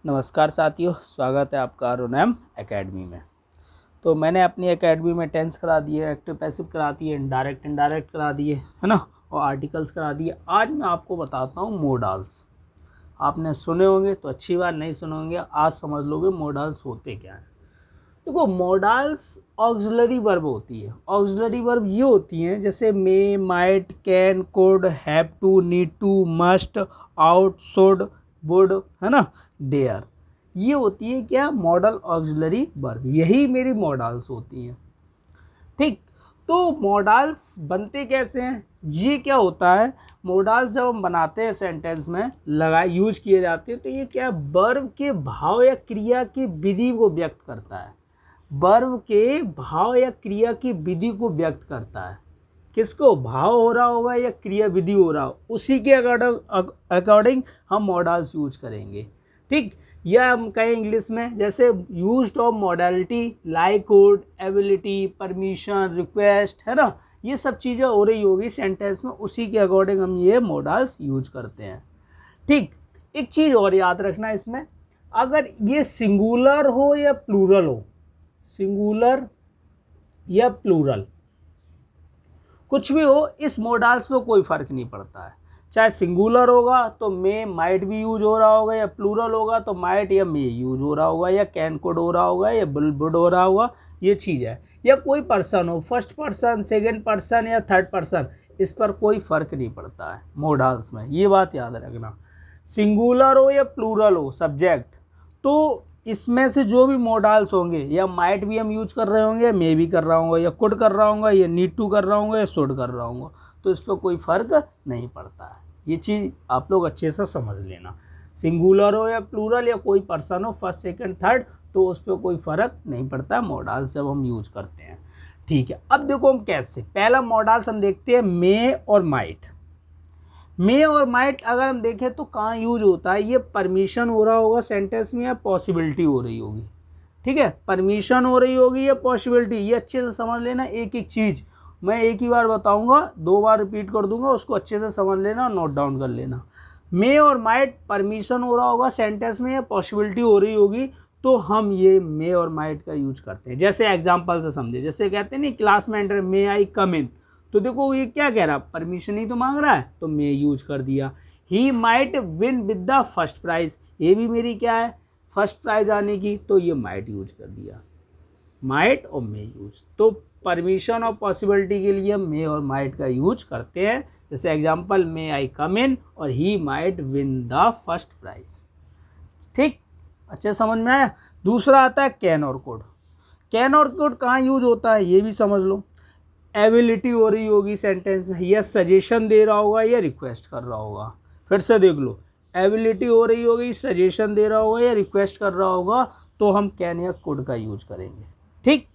नमस्कार साथियों, स्वागत है आपका आर.ओ.एन.एम एकेडमी में। तो मैंने अपनी एकेडमी में टेंस करा दिए, एक्टिव पैसिव करा दिए, इनडायरेक्ट करा दिए, है ना, और आर्टिकल्स करा दिए। आज मैं आपको बताता हूँ मोडाल्स। आपने सुने होंगे तो अच्छी बात, नहीं सुने होंगे आज समझ लोगे मोडाल्स होते क्या हैं। देखो, मोडाल्स ऑक्सिलरी वर्ब होती है। ऑक्सिलरी वर्ब ये होती हैं जैसे may, might, can, could, have to, need to, must, ought, should, would, है ना, डेयर। ये होती है क्या, मॉडल ऑक्सिलरी वर्ब। यही मेरी मॉडल्स होती हैं। ठीक, तो मॉडल्स बनते कैसे हैं, ये क्या होता है, मॉडल्स जब हम बनाते हैं सेंटेंस में यूज किए जाते हैं तो ये क्या, वर्ब के भाव या क्रिया की विधि को व्यक्त करता है। वर्ब के भाव या क्रिया की विधि को व्यक्त करता है। किसको, भाव हो रहा होगा या क्रिया विधि हो रहा हो, उसी के अकॉर्डिंग हम मॉडल्स यूज करेंगे। ठीक, या हम कहें इंग्लिश में जैसे used of modality like, could, ability, permission, request, है ना, ये सब चीज़ें हो रही होगी सेंटेंस में, उसी के अकॉर्डिंग हम ये मॉडल्स यूज करते हैं। ठीक, एक चीज़ और याद रखना इसमें, अगर ये सिंगुलर हो या प्लूरल हो, सिंगुलर या प्लूरल कुछ भी हो, इस मोडाल्स में कोई फर्क नहीं पड़ता है। चाहे सिंगुलर होगा तो मे माइट भी यूज हो रहा होगा, या प्लूरल होगा तो माइट या मे यूज हो रहा होगा, या कैन कुड हो रहा होगा, या विल वुड हो रहा होगा। ये चीज़ है। या कोई पर्सन हो, फर्स्ट पर्सन, सेकंड पर्सन या थर्ड पर्सन, इस पर कोई फर्क नहीं पड़ता है मोडाल्स में। ये बात याद रखना, सिंगुलर हो या प्लूरल हो सब्जेक्ट, तो इसमें से जो भी मॉडल्स होंगे, या माइट भी हम यूज कर रहे होंगे, या मे भी कर रहा हूँ, या कुड कर रहा हूँ, या नीड टू कर रहा हूँ, या शुड कर रहा हूँ, तो इस पर कोई फर्क नहीं पड़ता है। ये चीज़ आप लोग अच्छे से समझ लेना। सिंगुलर हो या प्लूरल या कोई पर्सन हो, फर्स्ट सेकंड थर्ड, तो उस पर कोई फर्क नहीं पड़ता मॉडल्स जब हम यूज करते हैं। ठीक है, अब देखो हम कैसे, पहला मॉडल्स हम देखते हैं मे और माइट। मे और माइट अगर हम देखें तो कहाँ यूज होता है, ये परमिशन हो रहा होगा सेंटेंस में या पॉसिबिलिटी हो रही होगी। ठीक है, परमिशन हो रही होगी या पॉसिबिलिटी, ये अच्छे से समझ लेना। एक एक चीज़ मैं एक ही बार बताऊंगा, 2 बार रिपीट कर दूंगा, उसको अच्छे से समझ लेना और नोट डाउन कर लेना। मे और माइट परमिशन हो रहा होगा सेंटेंस में या पॉसिबिलिटी हो रही होगी, तो हम ये मे और माइट का यूज करते हैं। जैसे एग्जाम्पल से समझे, जैसे कहते हैं नहीं, क्लास में एंटर, मे आई कम इन, तो देखो ये क्या कह रहा, परमिशन ही तो मांग रहा है, तो मे यूज कर दिया। He might win with the first prize, ये भी मेरी क्या है, फर्स्ट प्राइज आने की, तो ये माइट यूज कर दिया। माइट और मे यूज, तो परमिशन और पॉसिबिलिटी के लिए मे और माइट का यूज करते हैं। जैसे example, may I come in और he might win the first prize. ठीक, अच्छे समझ में आया। दूसरा आता है कैन और कुड। कैन और कुड कहाँ यूज होता है, ये भी समझ लो। एबिलिटी हो रही होगी सेंटेंस में, या सजेशन दे रहा होगा या रिक्वेस्ट कर रहा होगा। फिर से देख लो, एबिलिटी हो रही होगी, सजेशन दे रहा होगा या रिक्वेस्ट कर रहा होगा, तो हम कैन या कुड का यूज करेंगे। ठीक,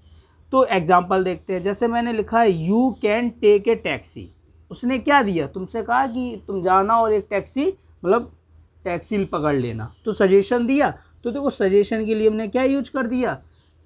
तो एग्जांपल देखते हैं। जैसे मैंने लिखा है you can take a taxi, उसने क्या दिया, तुमसे कहा कि तुम जाना और एक टैक्सी, मतलब टैक्सी पकड़ लेना, तो सजेशन दिया, तो देखो सजेशन के लिए हमने क्या यूज कर दिया,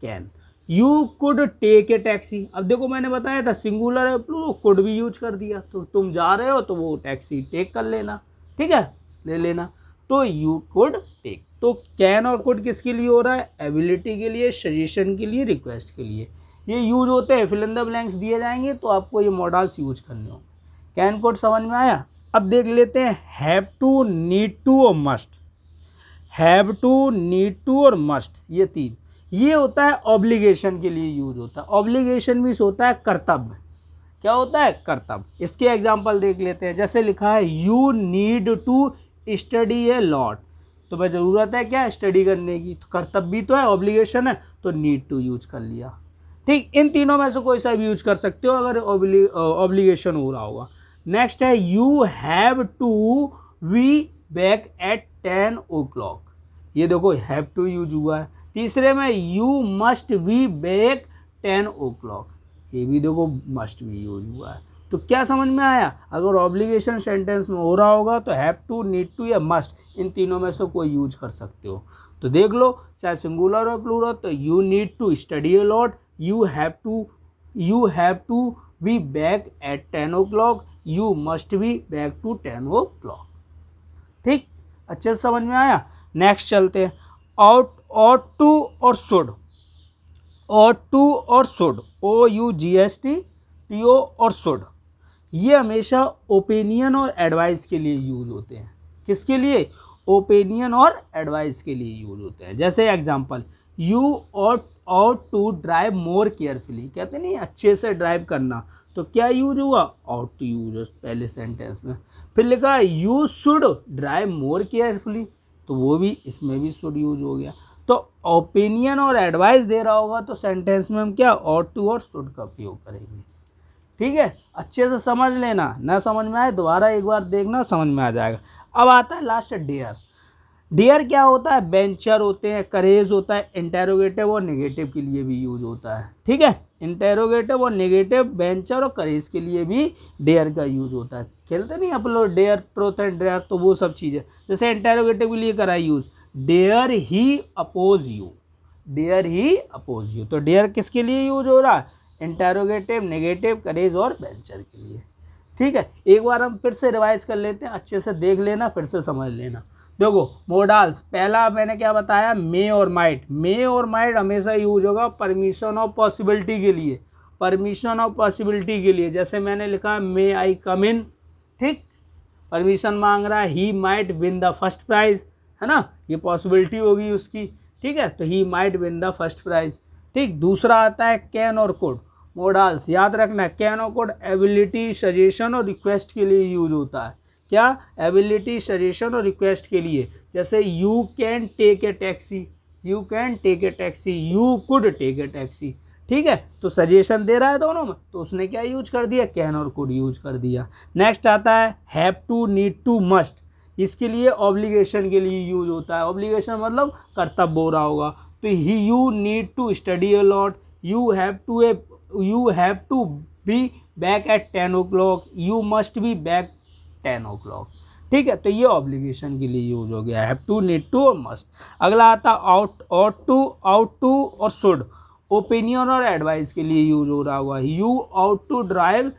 can. You could take a taxi, अब देखो मैंने बताया था सिंगुलर है, कुड भी यूज कर दिया, तो तुम जा रहे हो तो वो टैक्सी टेक कर लेना, ठीक है, ले लेना, तो यू कुड टेक। तो कैन और कुड किसके लिए हो रहा है, एबिलिटी के लिए, सजेशन के लिए, रिक्वेस्ट के लिए, ये यूज होते हैं। फिल इन द ब्लैंक्स दिए जाएंगे तो आपको ये मॉडल्स यूज करने होंगे। कैन कुड समझ में आया। अब देख लेते हैं हैव टू, नीड टू और must. Have to, need to और मस्ट, ये तीन, ये होता है ऑब्लिगेशन के लिए यूज होता है। ऑब्लिगेशन मीन्स होता है कर्तव्य। क्या होता है, कर्तव्य। इसके एग्जांपल देख लेते हैं। जैसे लिखा है you need to study a lot, तो भाई ज़रूरत है क्या, स्टडी करने की, तो कर्तव्य भी तो है, ऑब्लिगेशन है, तो नीड टू यूज कर लिया। ठीक, इन तीनों में से कोई सा भी यूज कर सकते हो अगर ऑब्लिगेशन हो रहा होगा। नेक्स्ट है you have to be back at 10 o'clock, ये देखो हैव टू यूज हुआ है। तीसरे में you must be back 10 o'clock, ये भी देखो मस्ट बी यूज हुआ है। तो क्या समझ में आया, अगर ऑब्लिगेशन सेंटेंस में हो रहा होगा तो हैव टू, नीड टू या मस्ट, इन तीनों में से कोई यूज कर सकते हो। तो देख लो, चाहे सिंगुलर और प्लूरल, तो you need to study a lot, you have to be back at 10 o'clock, you must be back to 10 o'clock। ठीक, अच्छे से समझ में आया। नेक्स्ट चलते हैं। ought, ought to और should, ought to और should, OUGHT, और should, ये हमेशा ओपिनियन और एडवाइस के लिए यूज होते हैं। किसके लिए? ओपिनियन और एडवाइस के लिए यूज होते हैं। जैसे example, you ought to drive more carefully, कहते नहीं अच्छे से ड्राइव करना, तो क्या यूज हुआ? ought टू यूज पहले सेंटेंस में। फिर लिखा है you should drive more carefully, तो वो भी इसमें भी शुड यूज हो गया। तो ओपिनियन और एडवाइस दे रहा होगा तो सेंटेंस में हम क्या ought टू और शुड का उपयोग करेंगे। ठीक है, अच्छे से समझ लेना, ना समझ में आए दोबारा एक बार देखना, समझ में आ जाएगा। अब आता है लास्ट डेयर। डेयर क्या होता है? वेंचर होते हैं, करेज होता है, इंटेरोगेटिव और नेगेटिव के लिए भी यूज होता है। ठीक है, इंटेरोगेटिव और नेगेटिव, वेंचर और करेज के लिए भी डेयर का यूज होता है। खेलते नहीं आप लोग डेयर, ट्रूथ एंड डेयर, तो वो सब चीज़ें। जैसे इंटेरोगेटिव के लिए करा use, dare he oppose you, dare he oppose you, तो डेयर किसके लिए यूज हो रहा है? इंटेरोगेटिव, नेगेटिव, करेज और वेंचर के लिए। ठीक है, एक बार हम फिर से रिवाइज कर लेते हैं, अच्छे से देख लेना, फिर से समझ लेना। देखो मोडाल्स, पहला मैंने क्या बताया? मे और माइट। मे और माइट हमेशा यूज होगा परमिशन ऑफ पॉसिबिलिटी के लिए, परमिशन ऑफ पॉसिबिलिटी के लिए। जैसे मैंने लिखा मे आई कम इन, ठीक, परमिशन मांग रहा है। He might win the first prize, है ना, ये पॉसिबिलिटी होगी उसकी। ठीक है, तो he might win the first prize. ठीक, दूसरा आता है कैन और कुड। मोडाल्स याद रखना है, कैन और कुड एबिलिटी, सजेशन और रिक्वेस्ट के लिए यूज होता है। क्या? एबिलिटी, सजेशन और रिक्वेस्ट के लिए। जैसे you can take a taxi, you can take a taxi, you could take a taxi. ठीक है, तो सजेशन दे रहा है दोनों में, तो उसने क्या यूज कर दिया? कैन और कुड यूज कर दिया। नेक्स्ट आता है have to, need to, must. इसके लिए ऑब्लिगेशन के लिए यूज होता है। ऑब्लिगेशन मतलब कर्तव्य हो रहा होगा, तो ही you need to study a lot, you have to be back at 10 o'clock, you must be back 10 o'clock। ठीक है, तो ये ऑब्लिगेशन के लिए यूज हो गया, हैव टू, नीड टू और मस्ट। अगला आता ought टू और शुड, ओपिनियन और एडवाइस के लिए यूज हो रहा होगा। You ought to drive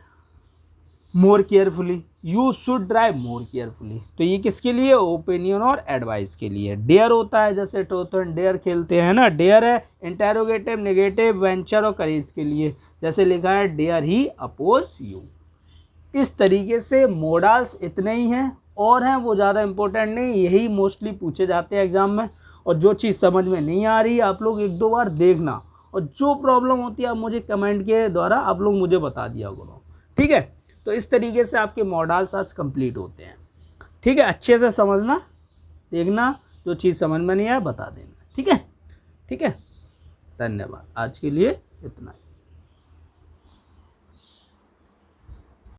more carefully, you should drive more carefully, तो ये किसके लिए? ओपिनियन और एडवाइस के लिए। डेयर होता है, जैसे ट्रूथ एंड डेयर खेलते हैं ना, डेयर है इंटेरोगेटिव, नेगेटिव, वेंचर और करेज के लिए। जैसे लिखा है डेयर ही अपोज यू। इस तरीके से मोडाल्स इतने ही हैं, और हैं वो ज़्यादा इंपॉर्टेंट नहीं, यही मोस्टली पूछे जाते हैं एग्जाम में। और जो चीज़ समझ में नहीं आ रही आप लोग एक दो बार देखना, और जो प्रॉब्लम होती है आप मुझे कमेंट के द्वारा आप लोग मुझे बता दिया करो। ठीक है, तो इस तरीके से आपके मॉडल्स आज कंप्लीट होते हैं। ठीक है, अच्छे से समझना, देखना, जो चीज़ समझ में नहीं आया बता देना। ठीक है, ठीक है, धन्यवाद, आज के लिए इतना ही।